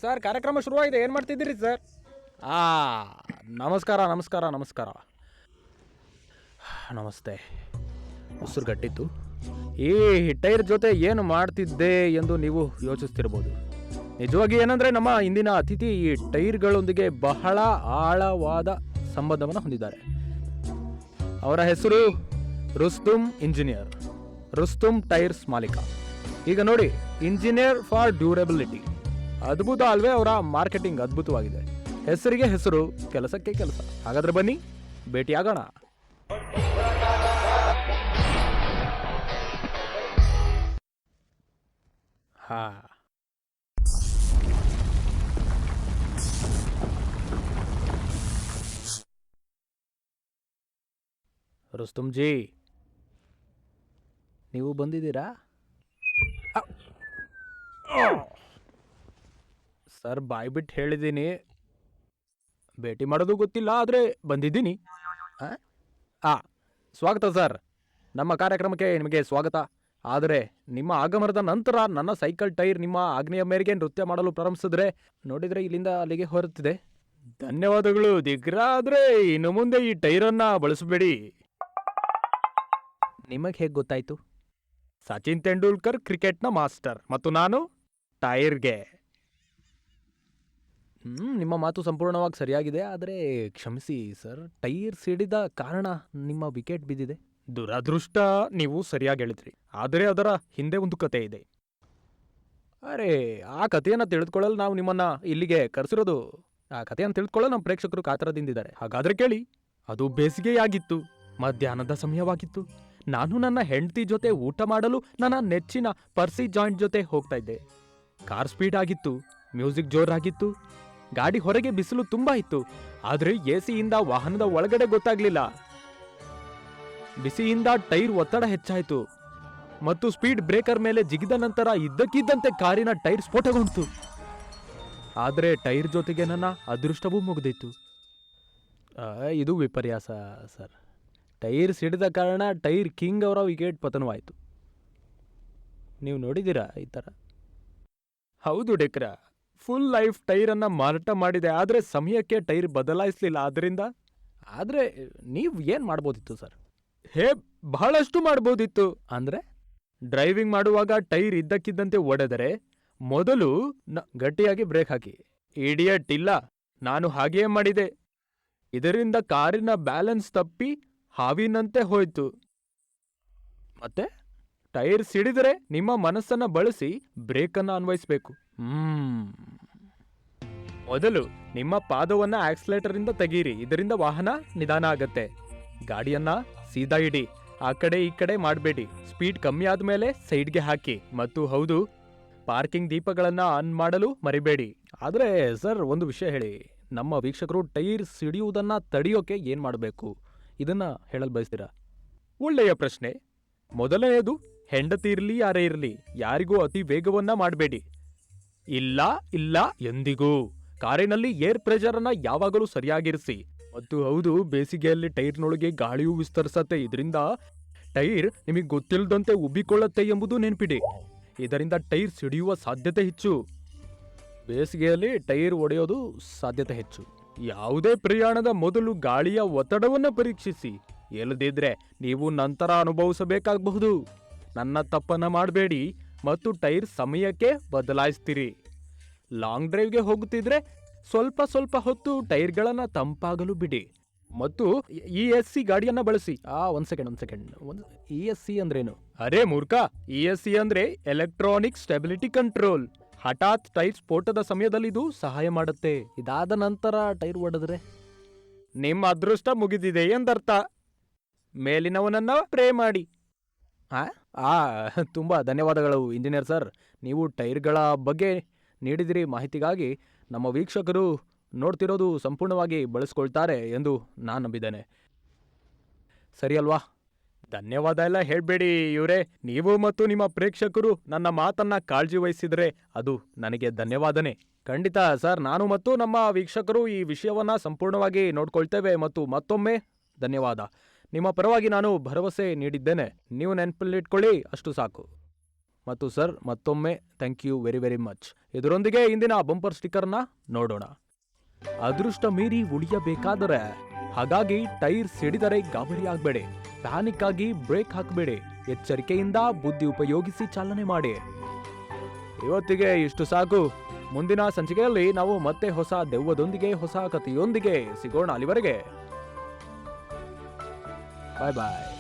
Sir ಕಾರ್ಯಕ್ರಮ ಶುರುವಾಗಿದೆ, ಏನು ಮಾಡ್ತಿದ್ದೀರಿ ಸರ್? ಆ ನಮಸ್ಕಾರ ನಮಸ್ಕಾರ ನಮಸ್ಕಾರ. ನಮಸ್ತೆ. ಉಸಿರುಗಟ್ಟಿತ್ತು. ಈ ಟೈರ್ ಜೊತೆ ಏನು ಮಾಡ್ತಿದ್ದೆ ಎಂದು ನೀವು ಯೋಚಿಸ್ತಿರ್ಬೋದು. ನಿಜವಾಗಿ ಏನಂದರೆ ನಮ್ಮ ಇಂದಿನ ಅತಿಥಿ ಈ ಟೈರ್ಗಳೊಂದಿಗೆ ಬಹಳ ಆಳವಾದ ಸಂಬಂಧವನ್ನು ಹೊಂದಿದ್ದಾರೆ. ಅವರ ಹೆಸರು ರುಸ್ತುಮ್ ಇಂಜಿನಿಯರ್, ರುಸ್ತುಮ್ ಟೈರ್ಸ್ ಮಾಲೀಕ. ಈಗ ನೋಡಿ, ಇಂಜಿನಿಯರ್ ಫಾರ್ ಡ್ಯೂರಬಿಲಿಟಿ. ಅದ್ಭುತ ಅಲ್ವೇ? ಅವರ ಮಾರ್ಕೆಟಿಂಗ್ ಅದ್ಭುತವಾಗಿದೆ. ಹೆಸರಿಗೆ ಹೆಸರು, ಕೆಲಸಕ್ಕೆ ಕೆಲಸ. ಹಾಗಾದ್ರೆ ಬನ್ನಿ ಭೇಟಿಯಾಗೋಣ. ಹಾ, ರುಸ್ತುಮ್ ಜಿ, ನೀವು ಬಂದಿದ್ದೀರಾ? ಸರ್, ಬಾಯ್ ಬಿಟ್ಟು ಹೇಳಿದ್ದೀನಿ, ಭೇಟಿ ಮಾಡೋದು ಗೊತ್ತಿಲ್ಲ, ಆದರೆ ಬಂದಿದ್ದೀನಿ. ಸ್ವಾಗತ ಸರ್, ನಮ್ಮ ಕಾರ್ಯಕ್ರಮಕ್ಕೆ ನಿಮಗೆ ಸ್ವಾಗತ. ಆದರೆ ನಿಮ್ಮ ಆಗಮನದ ನಂತರ ನನ್ನ ಸೈಕಲ್ ಟೈರ್ ನಿಮ್ಮ ಆಜ್ಞೆಯ ಮೇರೆಗೆ ನೃತ್ಯ ಮಾಡಲು ಪ್ರಾರಂಭಿಸಿದ್ರೆ ನೋಡಿದರೆ ಇಲ್ಲಿಂದ ಅಲ್ಲಿಗೆ ಹೊರತಿದೆ. ಧನ್ಯವಾದಗಳು ದಿಗ್ರ. ಆದರೆ ಇನ್ನು ಮುಂದೆ ಈ ಟೈರನ್ನು ಬಳಸಬೇಡಿ. ನಿಮಗೆ ಹೇಗೆ ಗೊತ್ತಾಯಿತು? ಸಚಿನ್ ತೆಂಡೂಲ್ಕರ್ ಕ್ರಿಕೆಟ್ನ ಮಾಸ್ಟರ್ ಮತ್ತು ನಾನು ಟೈರ್ಗೆ. ನಿಮ್ಮ ಮಾತು ಸಂಪೂರ್ಣವಾಗಿ ಸರಿಯಾಗಿದೆ. ಆದರೆ ಕ್ಷಮಿಸಿ ಸರ್, ಟೈರ್ ಸಿಡಿದ ಕಾರಣ ನಿಮ್ಮ ವಿಕೆಟ್ ಬಿದ್ದಿದೆ. ದುರದೃಷ್ಟ, ನೀವು ಸರಿಯಾಗಿ ಹೇಳಿದ್ರಿ. ಆದರೆ ಅದರ ಹಿಂದೆ ಒಂದು ಕತೆ ಇದೆ. ಅರೆ, ಆ ಕಥೆಯನ್ನು ತಿಳಿದುಕೊಳ್ಳಲು ನಾವು ನಿಮ್ಮನ್ನ ಇಲ್ಲಿಗೆ ಕರೆಸಿರೋದು. ಆ ಕಥೆಯನ್ನು ತಿಳಿದುಕೊಳ್ಳಲು ನಮ್ಮ ಪ್ರೇಕ್ಷಕರು ಕಾತರದಿಂದಿದ್ದಾರೆ. ಹಾಗಾದ್ರೆ ಕೇಳಿ. ಅದು ಬೇಸಿಗೆಯಾಗಿತ್ತು, ಮಧ್ಯಾಹ್ನದ ಸಮಯವಾಗಿತ್ತು. ನಾನು ನನ್ನ ಹೆಂಡತಿ ಜೊತೆ ಊಟ ಮಾಡಲು ನನ್ನ ನೆಚ್ಚಿನ ಪರ್ಸಿ ಜಾಯಿಂಟ್ ಜೊತೆ ಹೋಗ್ತಾ ಇದ್ದೆ. ಕಾರ್ ಸ್ಪೀಡ್ ಆಗಿತ್ತು, ಮ್ಯೂಸಿಕ್ ಜೋರಾಗಿತ್ತು, ಗಾಡಿ ಹೊರಗೆ ಬಿಸಿಲು ತುಂಬಾ ಇತ್ತು. ಆದರೆ ಎಸಿಯಿಂದ ವಾಹನದ ಒಳಗಡೆ ಗೊತ್ತಾಗ್ಲಿಲ್ಲ. ಬಿಸಿಯಿಂದ ಟೈರ್ ಒತ್ತಡ ಹೆಚ್ಚಾಯಿತು ಮತ್ತು ಸ್ಪೀಡ್ ಬ್ರೇಕರ್ ಮೇಲೆ ಜಿಗಿದ ನಂತರ ಇದ್ದಕ್ಕಿದ್ದಂತೆ ಕಾರಿನ ಟೈರ್ ಸ್ಫೋಟಗೊಂಡಿತು. ಆದರೆ ಟೈರ್ ಜೊತೆಗೆ ನನ್ನ ಅದೃಷ್ಟವೂ ಮುಗಿದಿತ್ತು. ಇದು ವಿಪರ್ಯಾಸ ಸರ್. ಟೈರ್ ಸಿಡಿದ ಕಾರಣ ಟೈರ್ ಕಿಂಗ್ ಅವರ ವಿಕೆಟ್ ಪತನವಾಯಿತು. ನೀವು ನೋಡಿದ್ದೀರಾ ಈ ಥರ? ಹೌದು ಡೆಕ್ರ, ಫುಲ್ ಲೈಫ್ ಟೈರನ್ನು ಮಾರಾಟ ಮಾಡಿದೆ, ಆದರೆ ಸಮಯಕ್ಕೆ ಟೈರ್ ಬದಲಾಯಿಸಲಿಲ್ಲ. ಆದರೆ ನೀವು ಏನು ಮಾಡ್ಬೋದಿತ್ತು ಸರ್? ಬಹಳಷ್ಟು ಮಾಡ್ಬೋದಿತ್ತು. ಅಂದರೆ ಡ್ರೈವಿಂಗ್ ಮಾಡುವಾಗ ಟೈರ್ ಇದ್ದಕ್ಕಿದ್ದಂತೆ ಒಡೆದರೆ ಮೊದಲು ಗಟ್ಟಿಯಾಗಿ ಬ್ರೇಕ್ ಹಾಕಿ. ಇಡಿಯಟ್, ಇಲ್ಲ, ನಾನು ಹಾಗೆಯೇ ಮಾಡಿದೆ. ಇದರಿಂದ ಕಾರಿನ ಬ್ಯಾಲೆನ್ಸ್ ತಪ್ಪಿ ಹಾವಿನಂತೆ ಹೋಯ್ತು. ಮತ್ತೆ ಟೈರ್ ಸಿಡಿದರೆ ನಿಮ್ಮ ಮನಸ್ಸನ್ನ ಬಳಸಿ ಬ್ರೇಕನ್ನು ಅನ್ವಯಿಸಬೇಕು. ಮೊದಲು ನಿಮ್ಮ ಪಾದವನ್ನ ಆಕ್ಸಿಲೇಟರ್ ಇಂದ ತೆಗೀರಿ. ಇದರಿಂದ ವಾಹನ ನಿಧಾನ ಆಗತ್ತೆ. ಗಾಡಿಯನ್ನ ಸೀದಾ ಇಡಿ, ಆ ಕಡೆ ಈ ಕಡೆ ಮಾಡಬೇಡಿ. ಸ್ಪೀಡ್ ಕಮ್ಮಿ ಆದ್ಮೇಲೆ ಸೈಡ್ಗೆ ಹಾಕಿ. ಮತ್ತು ಹೌದು, ಪಾರ್ಕಿಂಗ್ ದೀಪಗಳನ್ನ ಆನ್ ಮಾಡಲು ಮರಿಬೇಡಿ. ಆದರೆ ಸರ್, ಒಂದು ವಿಷಯ ಹೇಳಿ, ನಮ್ಮ ವೀಕ್ಷಕರು ಟೈರ್ ಸಿಡಿಯುವುದನ್ನ ತಡೆಯೋಕೆ ಏನ್ ಮಾಡಬೇಕು, ಇದನ್ನ ಹೇಳಲು ಬಯಸ್ತೀರಾ? ಒಳ್ಳೆಯ ಪ್ರಶ್ನೆ. ಮೊದಲನೆಯದು, ಹೆಂಡತಿ ಇರಲಿ ಯಾರೇ ಇರಲಿ, ಯಾರಿಗೂ ಅತಿ ವೇಗವನ್ನ ಮಾಡಬೇಡಿ. ಇಲ್ಲ ಇಲ್ಲ, ಎಂದಿಗೂ ಕಾರಿನಲ್ಲಿ ಏರ್ ಪ್ರೆಷರ್ ಅನ್ನ ಯಾವಾಗಲೂ ಸರಿಯಾಗಿರಿಸಿ. ಮತ್ತು ಹೌದು, ಬೇಸಿಗೆಯಲ್ಲಿ ಟೈರ್ನೊಳಗೆ ಗಾಳಿಯೂ ವಿಸ್ತರಿಸತ್ತೆ. ಇದರಿಂದ ಟೈರ್ ನಿಮಗೆ ಗೊತ್ತಿಲ್ಲದಂತೆ ಉಬ್ಬಿಕೊಳ್ಳತ್ತೆ ಎಂಬುದು ನೆನಪಿಡಿ. ಇದರಿಂದ ಟೈರ್ ಸಿಡಿಯುವ ಸಾಧ್ಯತೆ ಹೆಚ್ಚು. ಬೇಸಿಗೆಯಲ್ಲಿ ಟೈರ್ ಒಡೆಯೋದು ಸಾಧ್ಯತೆ ಹೆಚ್ಚು. ಯಾವುದೇ ಪ್ರಯಾಣದ ಮೊದಲು ಗಾಳಿಯ ಒತ್ತಡವನ್ನು ಪರೀಕ್ಷಿಸಿ. ಇಲ್ಲದಿದ್ರೆ ನೀವು ನಂತರ ಅನುಭವಿಸಬೇಕಾಗಬಹುದು. ನನ್ನ ತಪ್ಪನ್ನ ಮಾಡಬೇಡಿ ಮತ್ತು ಟೈರ್ ಸಮಯಕ್ಕೆ ಬದಲಾಯಿಸ್ತೀರಿ. ಲಾಂಗ್ ಡ್ರೈವ್ಗೆ ಹೋಗುತ್ತಿದ್ರೆ ಸ್ವಲ್ಪ ಸ್ವಲ್ಪ ಹೊತ್ತು ಟೈರ್ಗಳನ್ನು ತಂಪಾಗಲು ಬಿಡಿ. ಮತ್ತು ESC ಗಾಡಿಯನ್ನ ಬಳಸಿ. ಒಂದ್ ಸೆಕೆಂಡ್. ESC ಅಂದ್ರೇನು? ಅರೇ ಮೂರ್ಖ, ESC ಅಂದ್ರೆ ಎಲೆಕ್ಟ್ರಾನಿಕ್ ಸ್ಟೆಬಿಲಿಟಿ ಕಂಟ್ರೋಲ್. ಹಠಾತ್ ಟೈರ್ ಸ್ಫೋಟದ ಸಮಯದಲ್ಲಿ ಇದು ಸಹಾಯ ಮಾಡುತ್ತೆ. ಇದಾದ ನಂತರ ಟೈರ್ ಒಡೆದ್ರೆ ನಿಮ್ಮ ಅದೃಷ್ಟ ಮುಗಿದಿದೆ ಎಂದರ್ಥ. ಮೇಲಿನವನನ್ನ ಪ್ರೇ ಮಾಡಿ. ತುಂಬ ಧನ್ಯವಾದಗಳು ಇಂಜಿನಿಯರ್ ಸರ್. ನೀವು ಟೈರ್ಗಳ ಬಗ್ಗೆ ನೀಡಿದಿರಿ ಮಾಹಿತಿಗಾಗಿ ನಮ್ಮ ವೀಕ್ಷಕರು ನೋಡ್ತಿರೋದು ಸಂಪೂರ್ಣವಾಗಿ ಬಳಸ್ಕೊಳ್ತಾರೆ ಎಂದು ನಾನು ನಂಬಿದ್ದೇನೆ. ಸರಿ ಅಲ್ವಾ? ಧನ್ಯವಾದ ಎಲ್ಲ ಹೇಳಬೇಡಿ ಇವರೇ. ನೀವು ಮತ್ತು ನಿಮ್ಮ ಪ್ರೇಕ್ಷಕರು ನನ್ನ ಮಾತನ್ನ ಕಾಳಜಿ ವಹಿಸಿದರೆ ಅದು ನನಗೆ ಧನ್ಯವಾದನೆ. ಖಂಡಿತ ಸರ್, ನಾನು ಮತ್ತು ನಮ್ಮ ವೀಕ್ಷಕರು ಈ ವಿಷಯವನ್ನ ಸಂಪೂರ್ಣವಾಗಿ ನೋಡ್ಕೊಳ್ತೇವೆ. ಮತ್ತು ಮತ್ತೊಮ್ಮೆ ಧನ್ಯವಾದ. ನಿಮ್ಮ ಪರವಾಗಿ ನಾನು ಭರವಸೆ ನೀಡಿದ್ದೇನೆ. ನೀವು ನೆನಪಲ್ಲಿಟ್ಕೊಳ್ಳಿ, ಅಷ್ಟು ಸಾಕು. ಮತ್ತು ಸರ್ ಮತ್ತೊಮ್ಮೆ thank you very very much. ಇದರೊಂದಿಗೆ ಇಂದಿನ ಬಂಪರ್ ಸ್ಟಿಕ್ಕರ್ನ ನೋಡೋಣ. ಅದೃಷ್ಟ ಮೀರಿ ಉಳಿಯಬೇಕಾದರೆ, ಹಾಗಾಗಿ ಟೈರ್ ಸಿಡಿದರೆ ಗಾಬರಿ ಆಗಬೇಡಿ, ಪ್ಯಾನಿಕ್ ಆಗಿ ಬ್ರೇಕ್ ಹಾಕಬೇಡಿ, ಎಚ್ಚರಿಕೆಯಿಂದ ಬುದ್ಧಿ ಉಪಯೋಗಿಸಿ ಚಾಲನೆ ಮಾಡಿ. ಇವತ್ತಿಗೆ ಇಷ್ಟು ಸಾಕು. ಮುಂದಿನ ಸಂಚಿಕೆಯಲ್ಲಿ ನಾವು ಮತ್ತೆ ಹೊಸ ದೆವ್ವದೊಂದಿಗೆ ಹೊಸ ಕಥೆಯೊಂದಿಗೆ ಸಿಗೋಣ. ಅಲ್ಲಿವರೆಗೆ ಬಾಯ್ ಬಾಯ್.